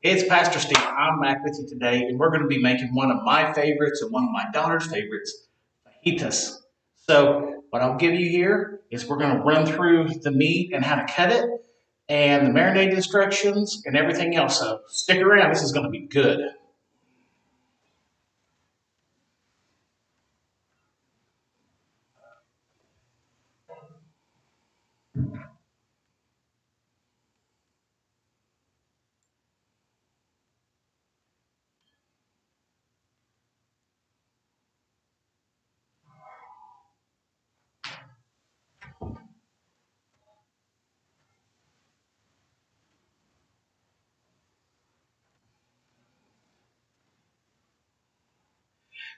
It's Pastor Steve. I'm back with you today, and we're going to be making one of my favorites and one of my daughter's favorites, fajitas. So, what I'll give you here is we're going to run through the meat and how to cut it, and the marinade instructions and everything else. So, stick around. This is going to be good.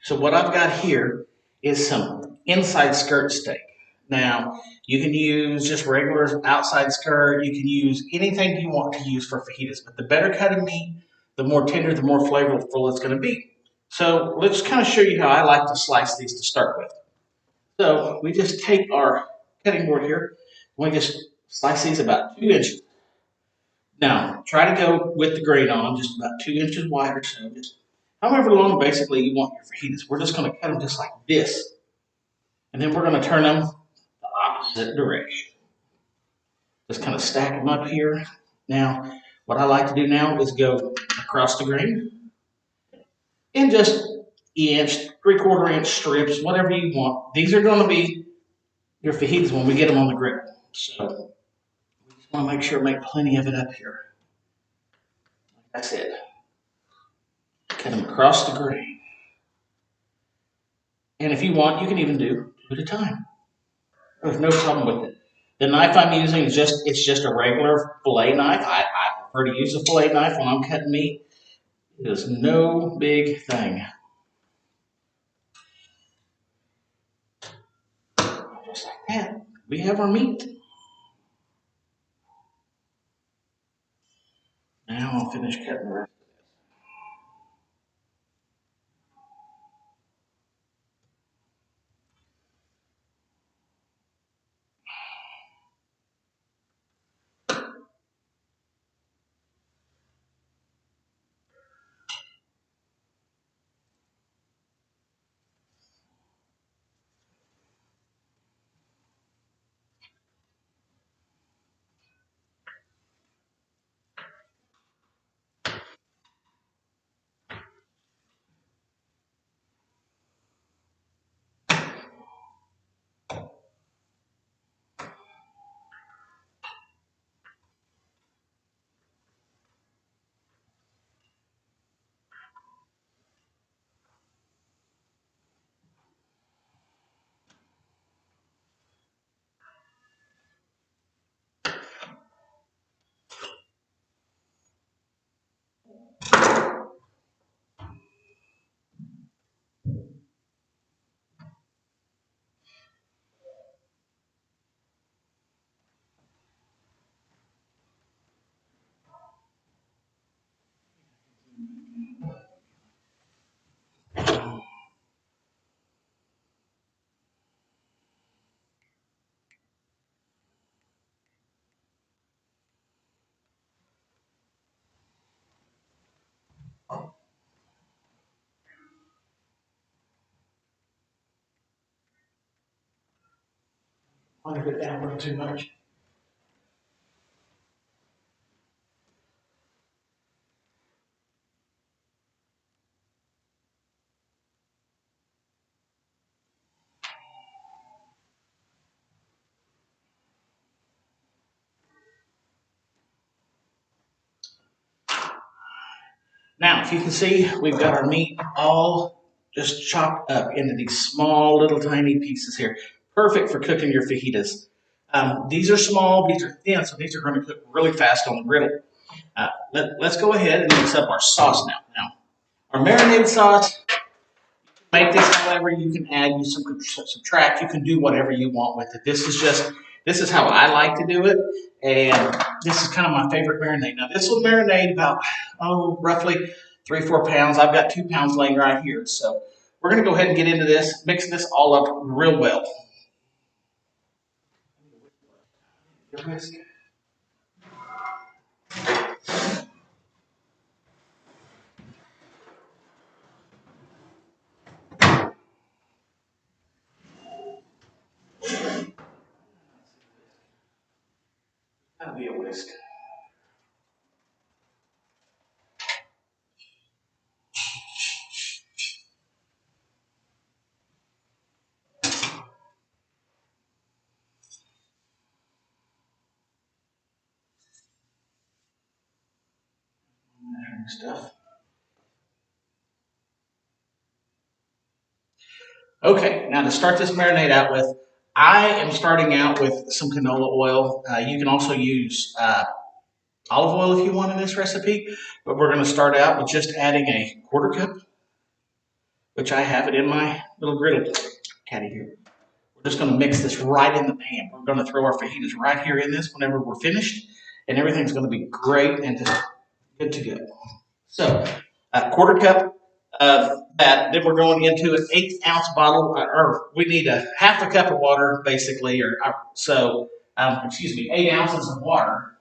So, what I've got here is some inside skirt steak. Now, you can use just regular outside skirt. You can use anything you want to use for fajitas, but the better cut of meat, the more tender, the more flavorful it's going to be. So let's kind of show you how I like to slice these to start with. So we just take our cutting board here, and we just slice these about 2 inches. Now, try to go with the grain on, just about 2 inches wide or so. Just however long basically you want your fajitas. We're just going to cut them just like this. And then we're going to turn them the opposite direction. Just kind of stack them up here. Now, what I like to do now is go across the grain in just inch, 3/4 inch strips, whatever you want. These are going to be your fajitas when we get them on the grill. So we just want to make sure make plenty of it up here. That's it. Cut them across the grain. And if you want, you can even do 2 at a time. There's no problem with it. The knife I'm using is just a regular fillet knife. I prefer to use a fillet knife when I'm cutting meat. It is no big thing. Just like that. We have our meat. Now I'll finish cutting the rest. I'm going to put down a little too much. Now, if you can see, we've got our meat all just chopped up into these small little tiny pieces here. Perfect for cooking your fajitas. These are small, these are thin, so these are going to cook really fast on the griddle. Let's go ahead and mix up our sauce now. Now, our marinade sauce, make this however you can add, you subtract, you can do whatever you want with it. This is how I like to do it, and this is kind of my favorite marinade. Now, this will marinate about, roughly 3 or 4 pounds. I've got 2 pounds laying right here, so we're going to go ahead and get into this, mixing this all up real well. be a whisk. Stuff. Okay, now to start this marinade out with, I am starting out with some canola oil. You can also use olive oil if you want in this recipe, but we're going to start out with just adding a quarter cup, which I have it in my little griddle caddy here. We're just going to mix this right in the pan. We're going to throw our fajitas right here in this whenever we're finished, and everything's going to be great and just good to go. So, a quarter cup of that. Then we're going into an 8-ounce bottle, or we need a half a cup of water, basically, excuse me, 8 ounces of water.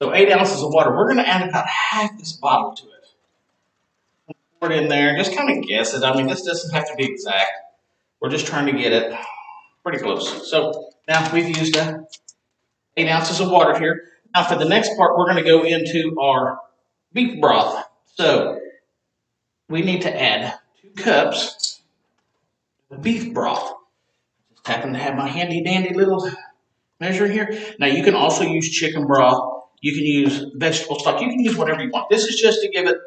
So 8 ounces of water. We're going to add about half this bottle to it. Pour it in there. Just kind of guess it. I mean, this doesn't have to be exact. We're just trying to get it pretty close. So now we've used 8 ounces of water here. Now for the next part, we're going to go into our beef broth. So we need to add 2 cups of beef broth. Just happen to have my handy dandy little measure here. Now you can also use chicken broth. You can use vegetable stock. You can use whatever you want. This is just to give it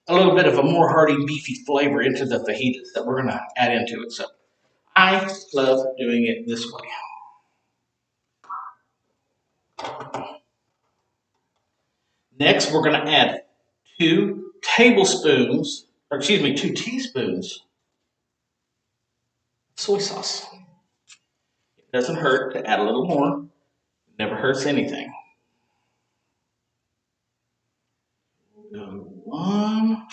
a little bit of a more hearty, beefy flavor into the fajitas that we're going to add into it. So I love doing it this way. Next, we're going to add 2 teaspoons soy sauce. It doesn't hurt to add a little more. It never hurts anything. 1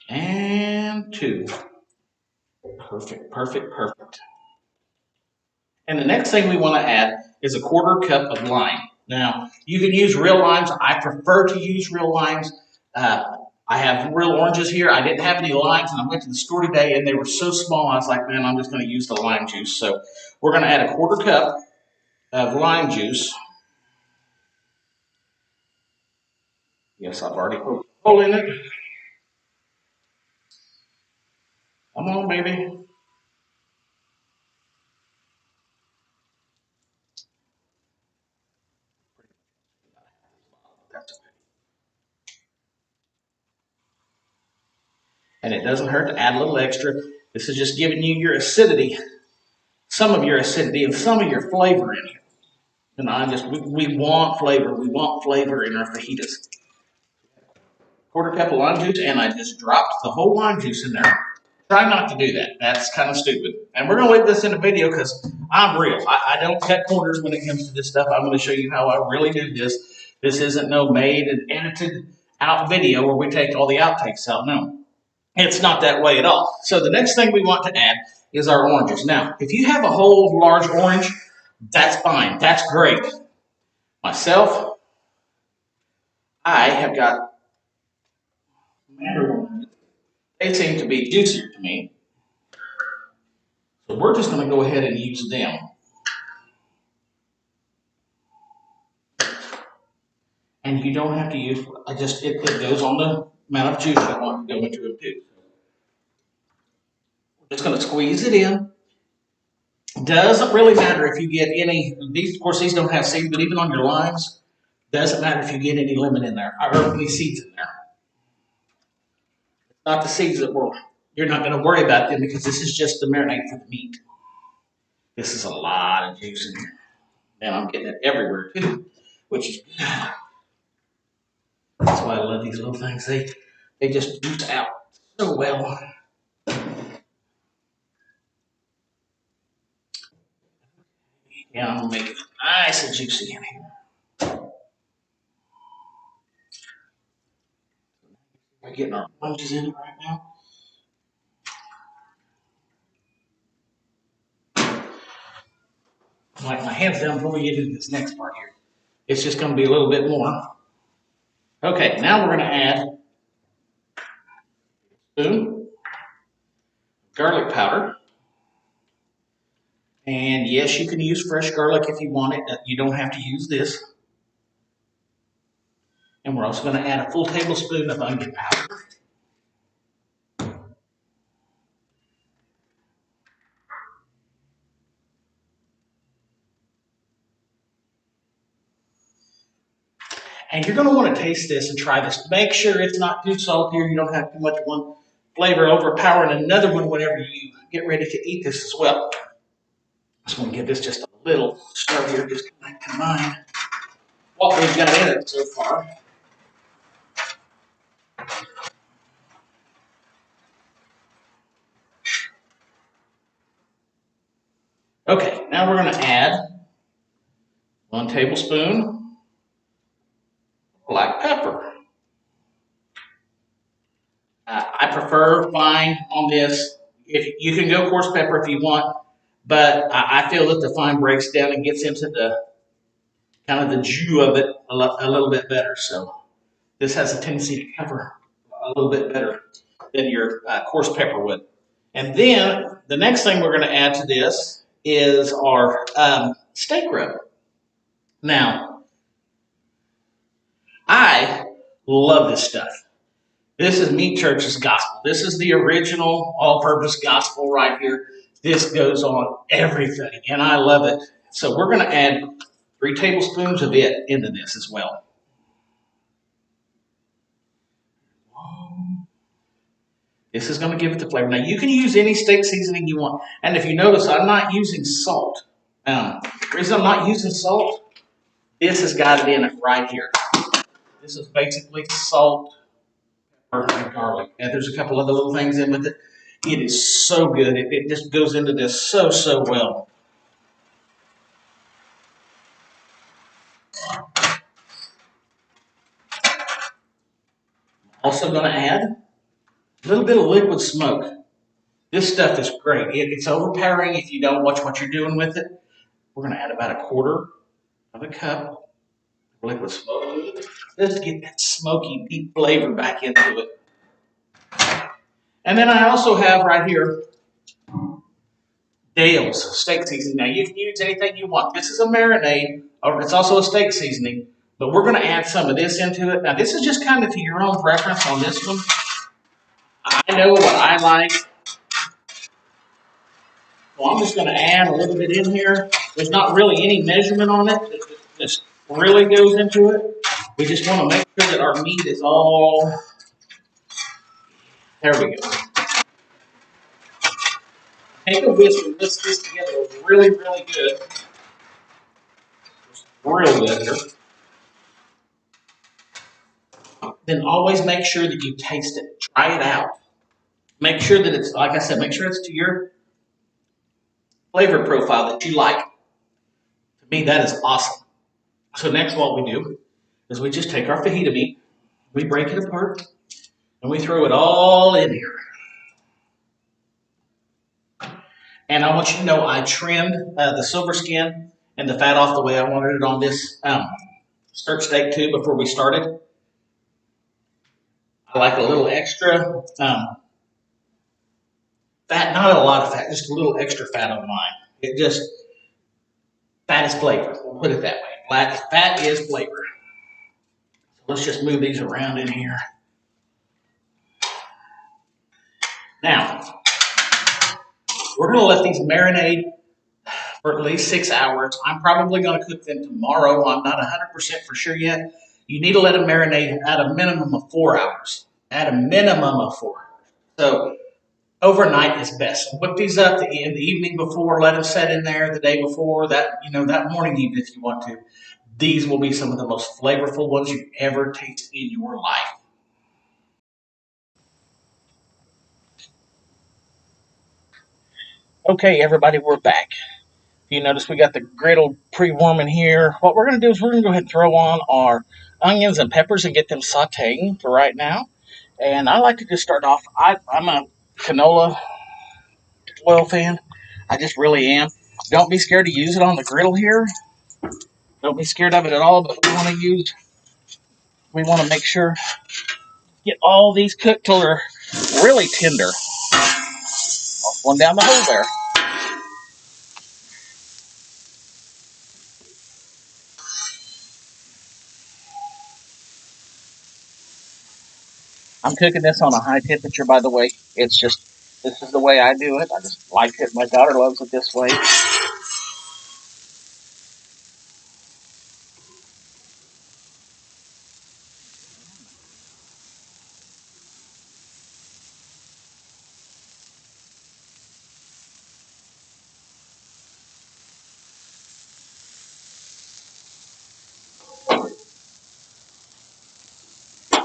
and 2. Perfect, perfect, perfect. And the next thing we want to add is a quarter cup of lime. Now, you can use real limes. I prefer to use real limes. I have real oranges here. I didn't have any limes, and I went to the store today, and they were so small, I was like, man, I'm just going to use the lime juice. So we're going to add a quarter cup of lime juice. Yes, I've already put a hole in it. Come on, baby. That's okay. And it doesn't hurt to add a little extra. This is just giving you your acidity, some of your acidity, and some of your flavor in here. And we want flavor. We want flavor in our fajitas. Quarter cup of lime juice, and I just dropped the whole lime juice in there. Try not to do that. That's kind of stupid. And we're going to leave this in a video because I'm real. I don't cut corners when it comes to this stuff. I'm going to show you how I really do this. This isn't no made and edited out video where we take all the outtakes out. No, it's not that way at all. So the next thing we want to add is our oranges. Now, if you have a whole large orange, that's fine. That's great. Myself, I have got mandarin oranges. They seem to be juicier to me. So we're just going to go ahead and use them. And you don't have to use, it goes on the amount of juice I want to go into it too. We're just going to squeeze it in. Doesn't really matter if you get any, of course these don't have seeds, but even on your limes, doesn't matter if you get any lemon in there, or any seeds in there. It's not the seeds that you're not going to worry about them because this is just the marinade for the meat. This is a lot of juice in here. And I'm getting it everywhere too, which is that's why I love these little things. They just juice out so well. Yeah, I'm gonna make it nice and juicy in here. We're getting our punches in it right now. Like my hands down before we get into this next part here. It's just gonna be a little bit more. Okay, now we're gonna add a spoon garlic powder. And yes, you can use fresh garlic if you want it. You don't have to use this. And we're also going to add a full tablespoon of onion powder. And you're going to want to taste this and try this. Make sure it's not too salty or you don't have too much one flavor overpowering another one whenever you get ready to eat this as well. Just want to give this just a little stir here, just to combine what we've got in it so far. Okay, now we're going to add 1 tablespoon black pepper. I prefer fine on this. If you can go coarse pepper if you want, but I feel that the fine breaks down and gets into the kind of the jus of it a little bit better. So this has a tendency to cover a little bit better than your coarse pepper would. And then the next thing we're going to add to this is our steak rub. Now, I love this stuff. This is Meat Church's gospel. This is the original all-purpose gospel right here. This goes on everything, and I love it. So we're going to add 3 tablespoons of it into this as well. This is going to give it the flavor. Now, you can use any steak seasoning you want. And if you notice, I'm not using salt. The reason I'm not using salt, this has got it in it right here. This is basically salt, pepper, and garlic. And there's a couple other little things in with it. It is so good. It just goes into this so, so well. Also going to add a little bit of liquid smoke. This stuff is great. It's overpowering if you don't watch what you're doing with it. We're going to add about 1/4 of a cup of liquid smoke. Just to get that smoky, deep flavor back into it. And then I also have right here Dale's steak seasoning. Now you can use anything you want. This is a marinade, or it's also a steak seasoning, but we're going to add some of this into it. Now this is just kind of to your own preference on this one. I know what I like. So I'm just going to add a little bit in here. There's not really any measurement on it. It just really goes into it. We just want to make sure that our meat is all, there we go. Take a whisk and whisk this together really, really good. Real good here. Then always make sure that you taste it. Try it out. Make sure that it's, like I said, make sure it's to your flavor profile that you like. To me, that is awesome. So next what we do is we just take our fajita meat, we break it apart, and we throw it all in here. And I want you to know I trimmed the silver skin and the fat off the way I wanted it on this skirt steak too before we started. I like a little extra fat, not a lot of fat, just a little extra fat on mine. It just, fat is flavor, we'll put it that way. Fat is flavor. So let's just move these around in here. Now, we're going to let these marinate for at least 6 hours. I'm probably going to cook them tomorrow. I'm not 100% for sure yet. You need to let them marinate at a minimum of 4 hours. At a minimum of 4 hours. So overnight is best. So whip these up in the evening before. Let them set in there the day before. That morning even if you want to. These will be some of the most flavorful ones you've ever tasted in your life. Okay, everybody, we're back. You notice we got the griddle pre-warming here. What we're going to do is we're going to go ahead and throw on our onions and peppers and get them sauteing for right now. And I like to just start off, I'm a canola oil fan. I just really am. Don't be scared to use it on the griddle here. Don't be scared of it at all, but we want to make sure, get all these cooked till they're really tender. One down the hole there. I'm cooking this on a high temperature, by the way. It's just, this is the way I do it. I just like it. My daughter loves it this way.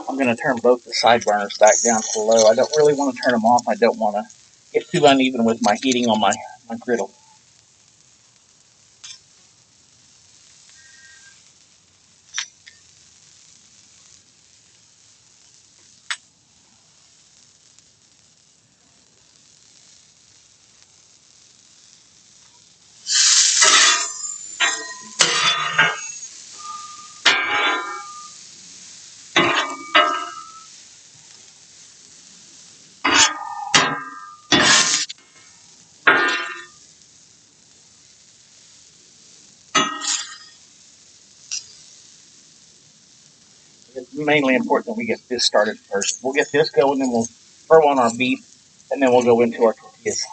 I'm going to turn both the side burners back down to low. I don't really want to turn them off. I don't want to get too uneven with my heating on my griddle. It's mainly important that we get this started first. We'll get this going, then we'll throw on our beef, and then we'll go into our tortillas.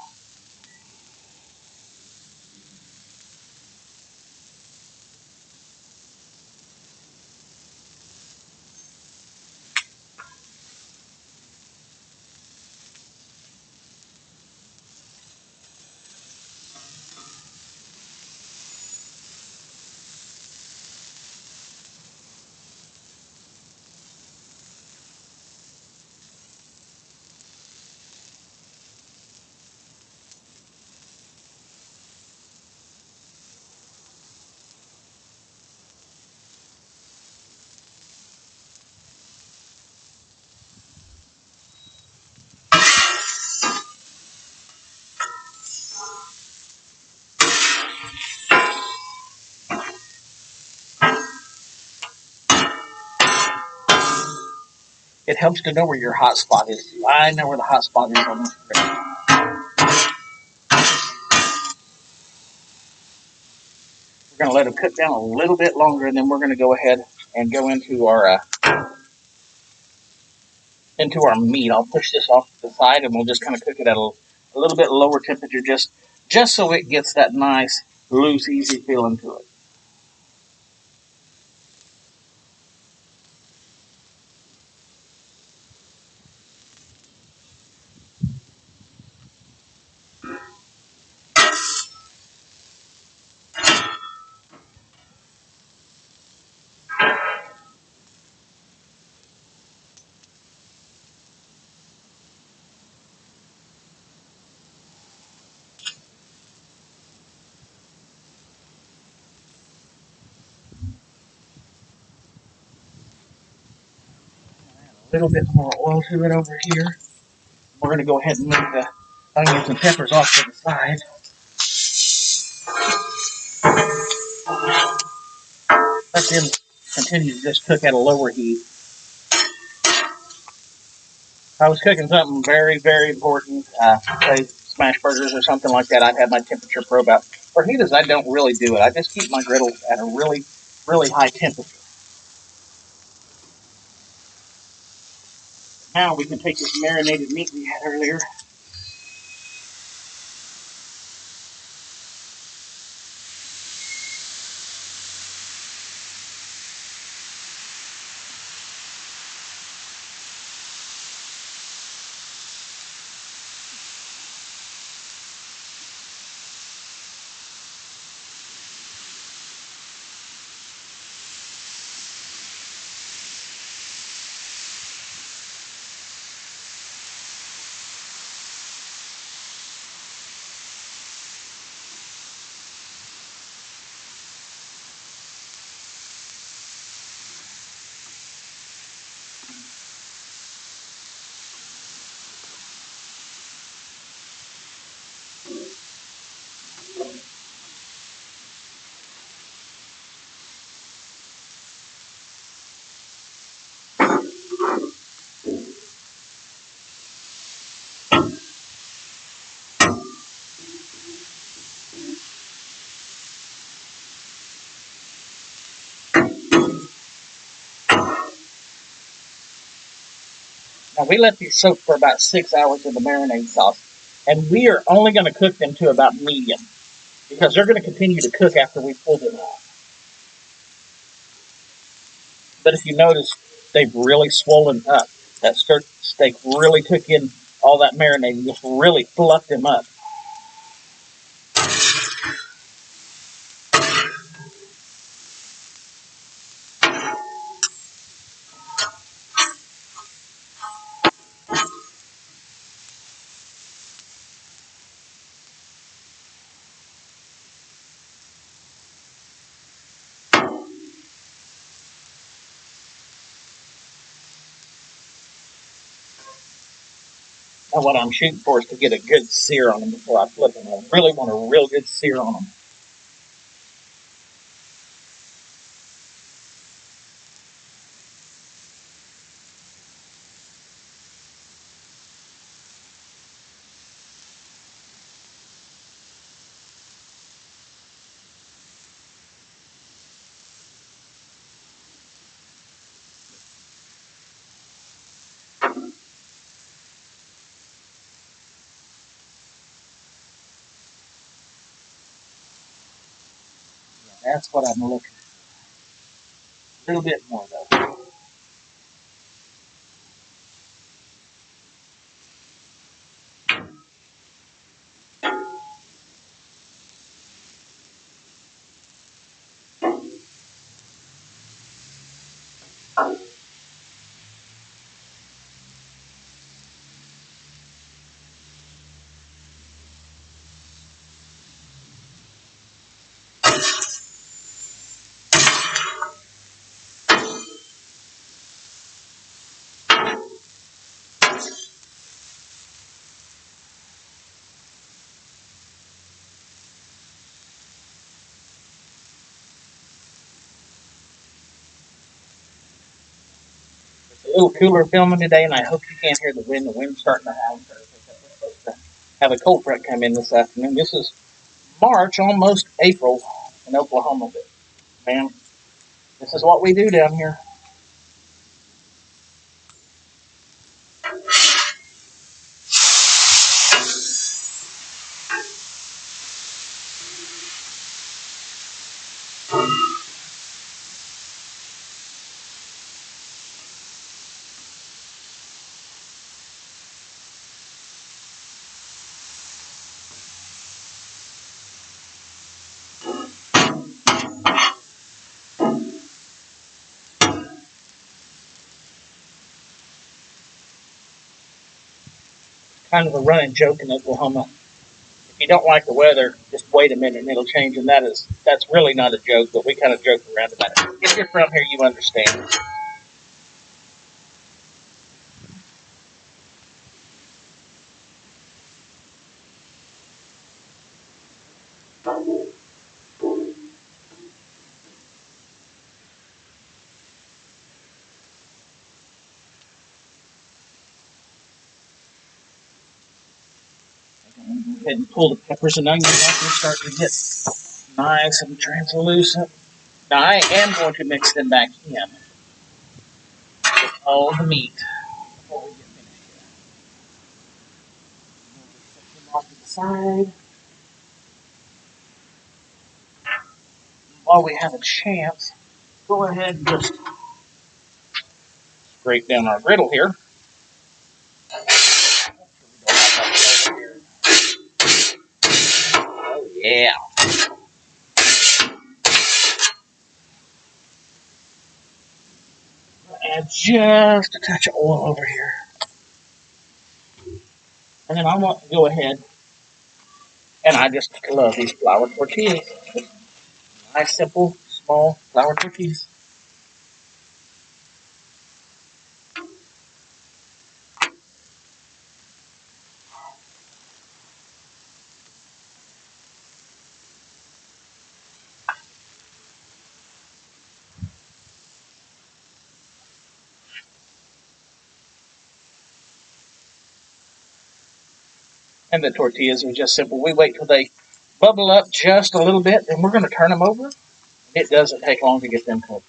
It helps to know where your hot spot is. I know where the hot spot is on this griddle. We're going to let them cook down a little bit longer, and then we're going to go ahead and go into our meat. I'll push this off to the side, and we'll just kind of cook it at a little bit lower temperature, just so it gets that nice, loose, easy feeling to it. A little bit more oil to it over here. We're going to go ahead and move the onions and peppers off to the side. Let them continue to just cook at a lower heat. If I was cooking something very, very important, say smash burgers or something like that, I'd have my temperature probe out. For fajitas, I don't really do it. I just keep my griddle at a really, really high temperature. Now we can take this marinated meat we had earlier. Now we let these soak for about 6 hours in the marinade sauce, and we are only going to cook them to about medium because they're going to continue to cook after we pull them off. But if you notice, they've really swollen up. That skirt steak really took in all that marinade and just really fluffed them up. Now what I'm shooting for is to get a good sear on them before I flip them. I really want a real good sear on them. That's what I'm looking for. A little bit more though. It's a little cooler filming today, and I hope you can't hear the wind. The wind's starting to howl. We're supposed to have a cold front come in this afternoon. This is March, almost April in Oklahoma. But man, this is what we do down here. Kind of a running joke in Oklahoma. If you don't like the weather, just wait a minute and it'll change. And that's really not a joke, but we kind of joke around about it. If you're from here, you understand. Go ahead and pull the peppers and onions off and start to get nice and translucent. Now I am going to mix them back in with all the meat before we get finished here. We'll just put them off to the side. While we have a chance, go ahead and just scrape down our griddle here. Oh yeah. Add just a touch of oil over here. And then I want to go ahead, and I just love these flour tortillas. Nice, simple, small flour tortillas. And the tortillas are just simple. We wait till they bubble up just a little bit, and we're going to turn them over. It doesn't take long to get them cooked.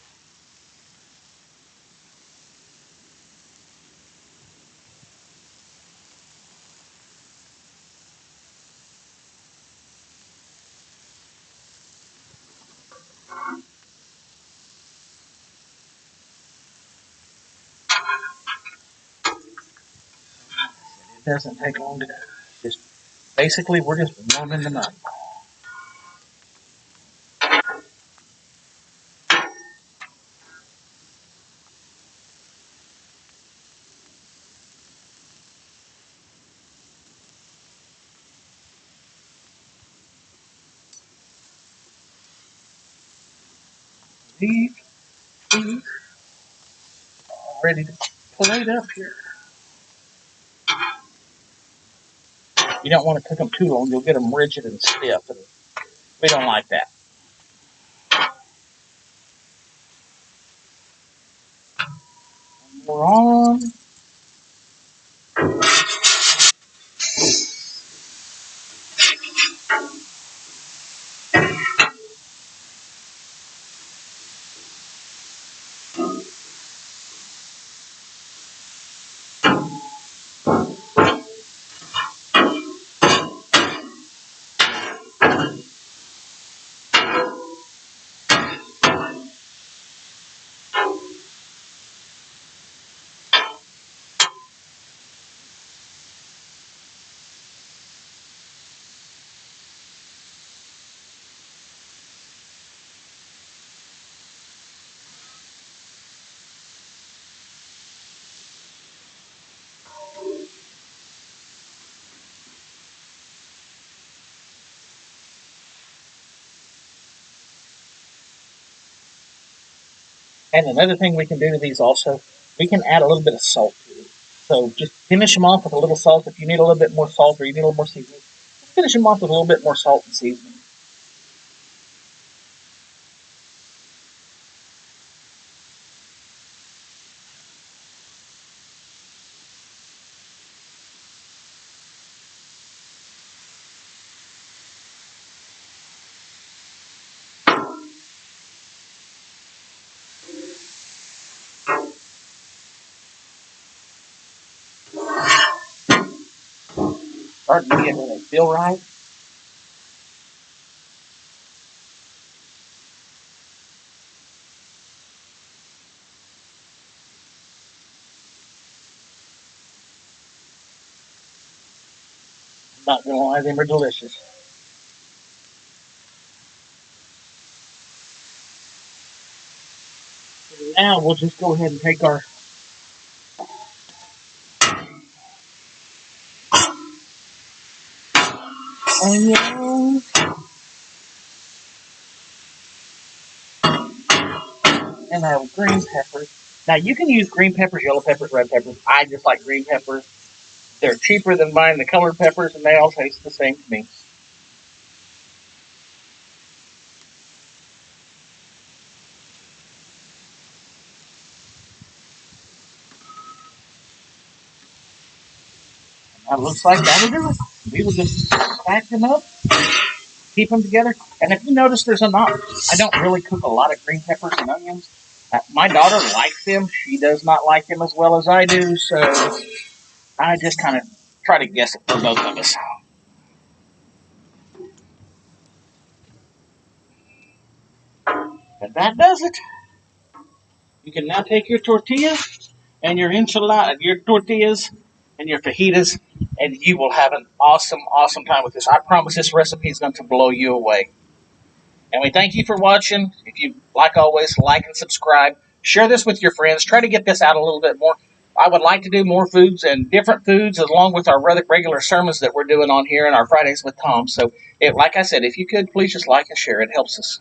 Doesn't take long to do. Just basically, we're just warming them up. These are ready to plate up here. You don't want to cook them too long; you'll get them rigid and stiff, and we don't like that. We're on. And another thing we can do to these also, we can add a little bit of salt to them. So just finish them off with a little salt. If you need a little bit more salt or you need a little more seasoning, finish them off with a little bit more salt and seasoning. Starting to get where they feel right. I'm not going to lie, them are delicious. Now we'll just go ahead and take our onions and our green peppers. Now you can use green peppers, yellow peppers, red peppers. I just like green peppers. They're cheaper than buying the colored peppers, and they all taste the same to me. That looks like that'll do it. We will just stack them up, keep them together. And if you notice, there's a knot. I don't really cook a lot of green peppers and onions. My daughter likes them. She does not like them as well as I do, so I just kind of try to guess it for both of us. But that does it. You can now take your tortilla and your enchilada, your tortillas and your fajitas, and you will have an awesome, awesome time with this. I promise this recipe is going to blow you away. And we thank you for watching. If you, like always, like and subscribe. Share this with your friends. Try to get this out a little bit more. I would like to do more foods and different foods along with our regular sermons that we're doing on here and our Fridays with Tom. So, like I said, if you could, please just like and share. It helps us.